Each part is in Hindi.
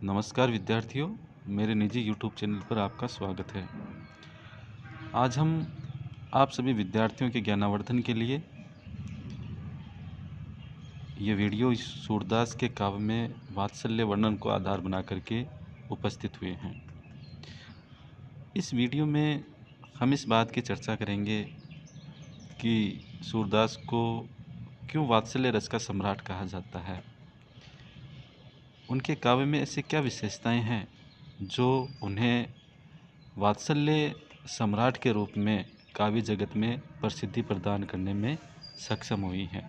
नमस्कार विद्यार्थियों, मेरे निजी यूट्यूब चैनल पर आपका स्वागत है। आज हम आप सभी विद्यार्थियों के ज्ञानावर्धन के लिए ये वीडियो इस सूरदास के काव्य में वात्सल्य वर्णन को आधार बना करके उपस्थित हुए हैं। इस वीडियो में हम इस बात की चर्चा करेंगे कि सूरदास को क्यों वात्सल्य रस का सम्राट कहा जाता है। उनके काव्य में ऐसी क्या विशेषताएं हैं जो उन्हें वात्सल्य सम्राट के रूप में काव्य जगत में प्रसिद्धि प्रदान करने में सक्षम हुई हैं।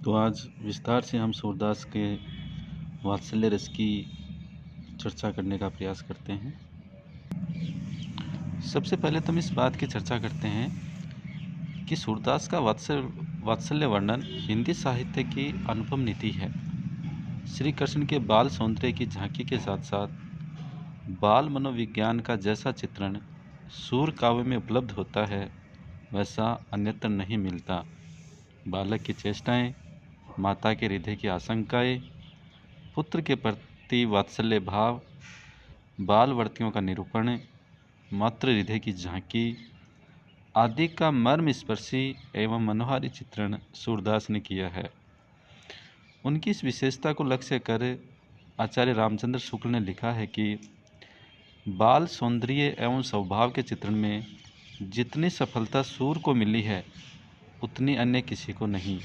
तो आज विस्तार से हम सूरदास के वात्सल्य रस की चर्चा करने का प्रयास करते हैं। सबसे पहले तो हम इस बात की चर्चा करते हैं कि सूरदास का वात्सल्य वर्णन हिंदी साहित्य की अनुपम नीति है। श्री कृष्ण के बाल सौंदर्य की झांकी के साथ साथ बाल मनोविज्ञान का जैसा चित्रण सूर काव्य में उपलब्ध होता है वैसा अन्यत्र नहीं मिलता। बालक की चेष्टाएं, माता के हृदय की आशंकाएं, पुत्र के प्रति वात्सल्य भाव, बालवर्तियों का निरूपण, मातृ हृदय की झांकी आदि का मर्म स्पर्शी एवं मनोहारी चित्रण सूरदास ने किया है। उनकी इस विशेषता को लक्ष्य कर आचार्य रामचंद्र शुक्ल ने लिखा है कि बाल सौंदर्य एवं स्वभाव के चित्रण में जितनी सफलता सूर को मिली है उतनी अन्य किसी को नहीं।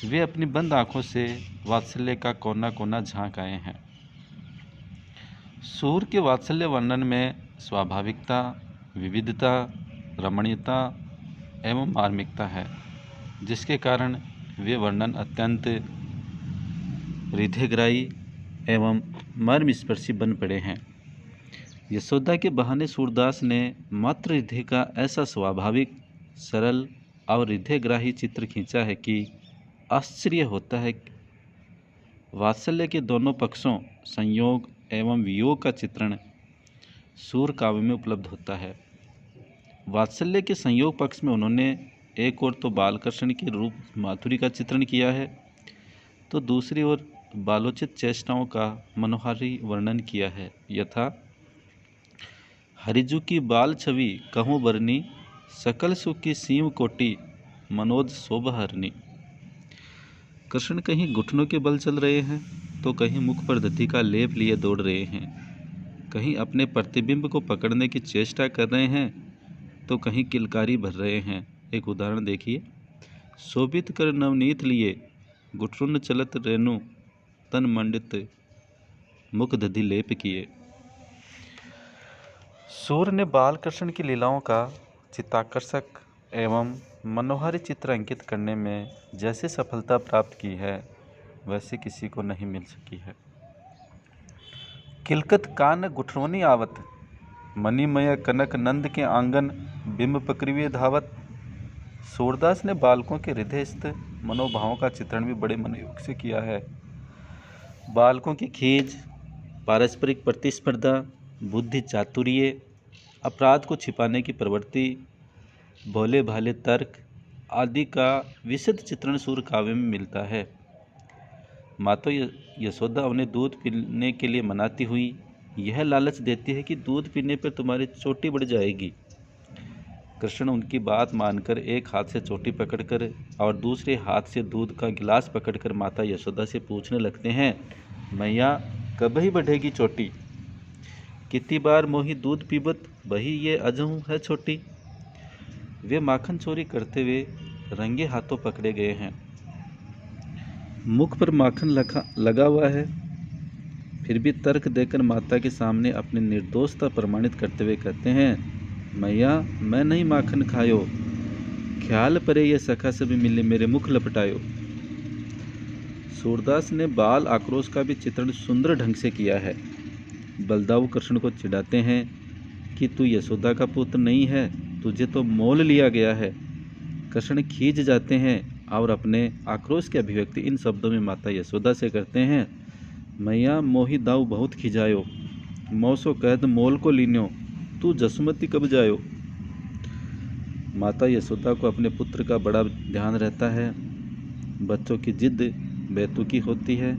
वे अपनी बंद आँखों से वात्सल्य का कोना कोना झांक आए हैं। सूर के वात्सल्य वर्णन में स्वाभाविकता, विविधता, रमणीयता एवं मार्मिकता है, जिसके कारण वे वर्णन अत्यंत हृदयग्राही एवं मर्मस्पर्शी बन पड़े हैं। यशोदा के बहाने सूरदास ने मातृ हृदय का ऐसा स्वाभाविक, सरल और हृदयग्राही चित्र खींचा है कि आश्चर्य होता है। वात्सल्य के दोनों पक्षों संयोग एवं वियोग का चित्रण सूर काव्य में उपलब्ध होता है। वात्सल्य के संयोग पक्ष में उन्होंने एक ओर तो बालकृष्ण के रूप माधुरी का चित्रण किया है, तो दूसरी ओर बालोचित चेष्टाओं का मनोहारी वर्णन किया है। यथा हरिजू की बाल छवि कहूँ बरनी, सकल सुख की सीम कोटि मनोज शोभा हरनी। कृष्ण कहीं घुटनों के बल चल रहे हैं तो कहीं मुख पर दधि का लेप लिए दौड़ रहे हैं, कहीं अपने प्रतिबिंब को पकड़ने की चेष्टा कर रहे हैं तो कहीं किलकारी भर रहे हैं। एक उदाहरण देखिए। शोभित कर नवनीत लिए, गुटरुन चलत रेणु तन मंडित मुख दधि लेप किए। सूर ने बालकृष्ण की लीलाओं का चित्ताकर्षक एवं मनोहारी चित्र अंकित करने में जैसे सफलता प्राप्त की है वैसे किसी को नहीं मिल सकी है। किलकत कान गुठरोनी आवत, मणिमय कनक नंद के आंगन बिंब पकड़िए धावत। सूरदास ने बालकों के हृदयस्थ मनोभावों का चित्रण भी बड़े मनोयोग से किया है। बालकों की खींच, पारस्परिक प्रतिस्पर्धा, बुद्धि चातुर्य, अपराध को छिपाने की प्रवृत्ति, भोले भाले तर्क आदि का विशद चित्रण सूर काव्य में मिलता है। माता यशोदा उन्हें दूध पीने के लिए मनाती हुई यह लालच देती है कि दूध पीने पर तुम्हारी चोटी बढ़ जाएगी। कृष्ण उनकी बात मानकर एक हाथ से चोटी पकड़कर और दूसरे हाथ से दूध का गिलास पकड़कर माता यशोदा से पूछने लगते हैं, मैया कब ही बढ़ेगी चोटी? कितनी बार मोही दूध पीबत वही ये अजहूँ है छोटी। वे माखन चोरी करते हुए रंगे हाथों पकड़े गए हैं। मुख पर माखन लगा हुआ है, फिर भी तर्क देकर माता के सामने अपनी निर्दोषता प्रमाणित करते हुए कहते हैं, मैया मैं नहीं माखन खायो, ख्याल परे ये सखा सभी मिले मेरे मुख लपटायो। सूरदास ने बाल आक्रोश का भी चित्रण सुंदर ढंग से किया है। बलदाऊ कृष्ण को चिढ़ाते हैं कि तू यशोदा का पुत्र नहीं है, तुझे तो मोल लिया गया है। कृष्ण खींच जाते हैं और अपने आक्रोश की अभिव्यक्ति इन शब्दों में माता यशोदा से करते हैं, मैया मोहि दाऊ बहुत खिजायो, मौसो कहत मोल को लीन्यो, तू जसुमती कब जायो। माता यशोदा को अपने पुत्र का बड़ा ध्यान रहता है। बच्चों की जिद बेतुकी होती है।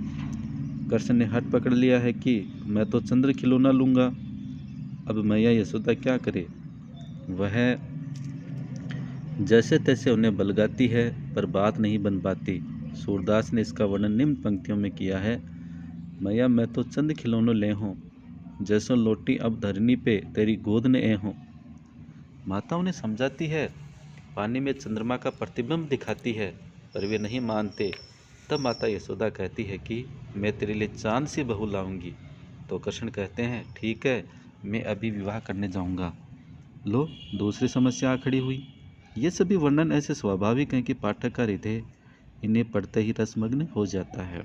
कृष्ण ने हट पकड़ लिया है कि मैं तो चंद्र खिलौना लूँगा। अब मैया यशोदा क्या करे? वह जैसे तैसे उन्हें बलगाती है, पर बात नहीं बन पाती। सूरदास ने इसका वर्णन निम्न पंक्तियों में किया है। मैया मैं तो चंद खिलौनों ले हूँ, जैसो लोटी अब धरनी पे तेरी गोद ने ए हूँ। माता उन्हें समझाती है, पानी में चंद्रमा का प्रतिबिंब दिखाती है, पर वे नहीं मानते। तब माता यशोदा कहती है कि मैं तेरे लिए चांद सी बहू लाऊंगी। तो कृष्ण कहते हैं, ठीक है, मैं अभी विवाह करने जाऊंगा। लो, दूसरी समस्या आ खड़ी हुई। ये सभी वर्णन ऐसे स्वाभाविक हैं कि पाठक का हृदय इन्हें पढ़ते ही रसमग्न हो जाता है।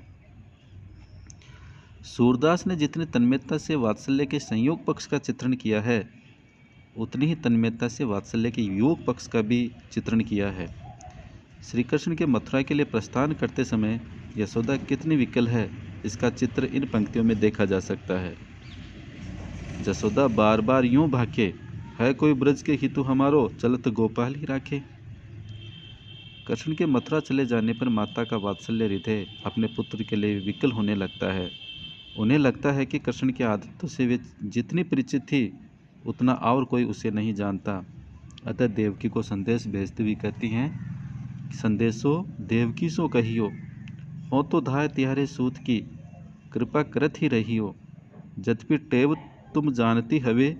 सूरदास ने जितने तन्मयता से वात्सल्य के संयोग पक्ष का चित्रण किया है, उतनी ही तन्मयता से वात्सल्य के योग पक्ष का भी चित्रण किया है। श्री कृष्ण के मथुरा के लिए प्रस्थान करते समय यशोदा कितनी विकल है, इसका चित्र इन पंक्तियों में देखा जा सकता है। जसोदा बार बार यूं भाके, है कोई ब्रज के हितु हमारो, चलत गोपाल ही राखे। कृष्ण के मथुरा चले जाने पर माता का वात्सल्य हृदय अपने पुत्र के लिए विकल होने लगता है। उन्हें लगता है कि कृष्ण की आदतों से वे जितनी परिचित थी, उतना और कोई उसे नहीं जानता। अतः देवकी को संदेश भेजते हुए कहती हैं, संदेशो देवकी सो कहियो, हो तो धाय तिहारे सूत की, कृपा करत ही रहियो। जद्यपि टेव तुम जानती हवे,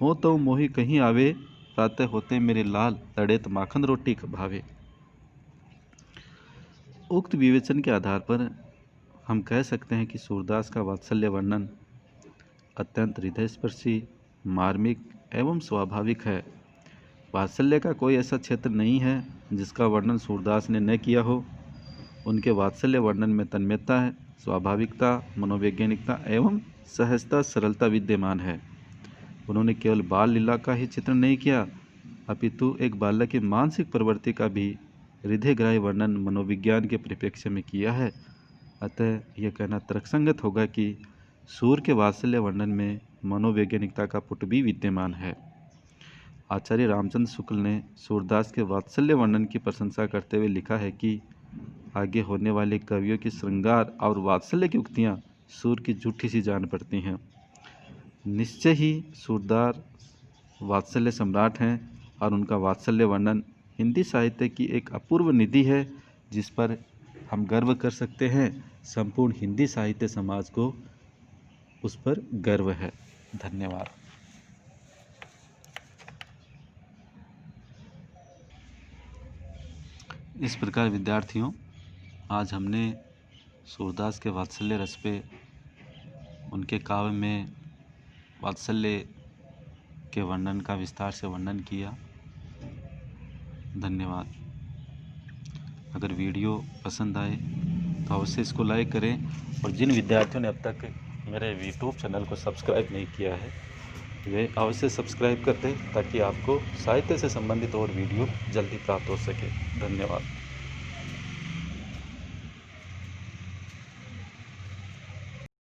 हो तो मोहि कहीं आवे, प्रातः होते मेरे लाल, तड़ेत माखन रोटी भावे। उक्त विवेचन के आधार पर हम कह सकते हैं कि सूरदास का वात्सल्य वर्णन अत्यंत हृदयस्पर्शी, मार्मिक एवं स्वाभाविक है। वात्सल्य का कोई ऐसा क्षेत्र नहीं है जिसका वर्णन सूरदास ने न किया हो। उनके वात्सल्य वर्णन में तन्मयता है, स्वाभाविकता, मनोवैज्ञानिकता एवं सहजता, सरलता विद्यमान है। उन्होंने केवल बाल लीला का ही चित्रण नहीं किया, अपितु एक बालक की मानसिक प्रवृत्ति का भी हृदयग्राही वर्णन मनोविज्ञान के परिप्रेक्ष्य में किया है। अतः यह कहना तर्कसंगत होगा कि सूर के वात्सल्य वर्णन में मनोवैज्ञानिकता का पुट भी विद्यमान है। आचार्य रामचंद्र शुक्ल ने सूरदास के वात्सल्य वर्णन की प्रशंसा करते हुए लिखा है कि आगे होने वाले कवियों की श्रृंगार और वात्सल्य की उक्तियाँ सूर की झूठी सी जान पड़ती हैं। निश्चय ही सूरदास वात्सल्य सम्राट हैं और उनका वात्सल्य वर्णन हिंदी साहित्य की एक अपूर्व निधि है, जिस पर हम गर्व कर सकते हैं। संपूर्ण हिंदी साहित्य समाज को उस पर गर्व है। धन्यवाद। इस प्रकार विद्यार्थियों, आज हमने सूरदास के वात्सल्य रस पे, उनके काव्य में वात्सल्य के वर्णन का विस्तार से वर्णन किया। धन्यवाद। अगर वीडियो पसंद आए तो अवश्य इसको लाइक करें, और जिन विद्यार्थियों ने अब तक मेरे यूट्यूब चैनल को सब्सक्राइब नहीं किया है, वे अवश्य सब्सक्राइब कर दें, ताकि आपको साहित्य से संबंधित और वीडियो जल्दी प्राप्त हो सके। धन्यवाद।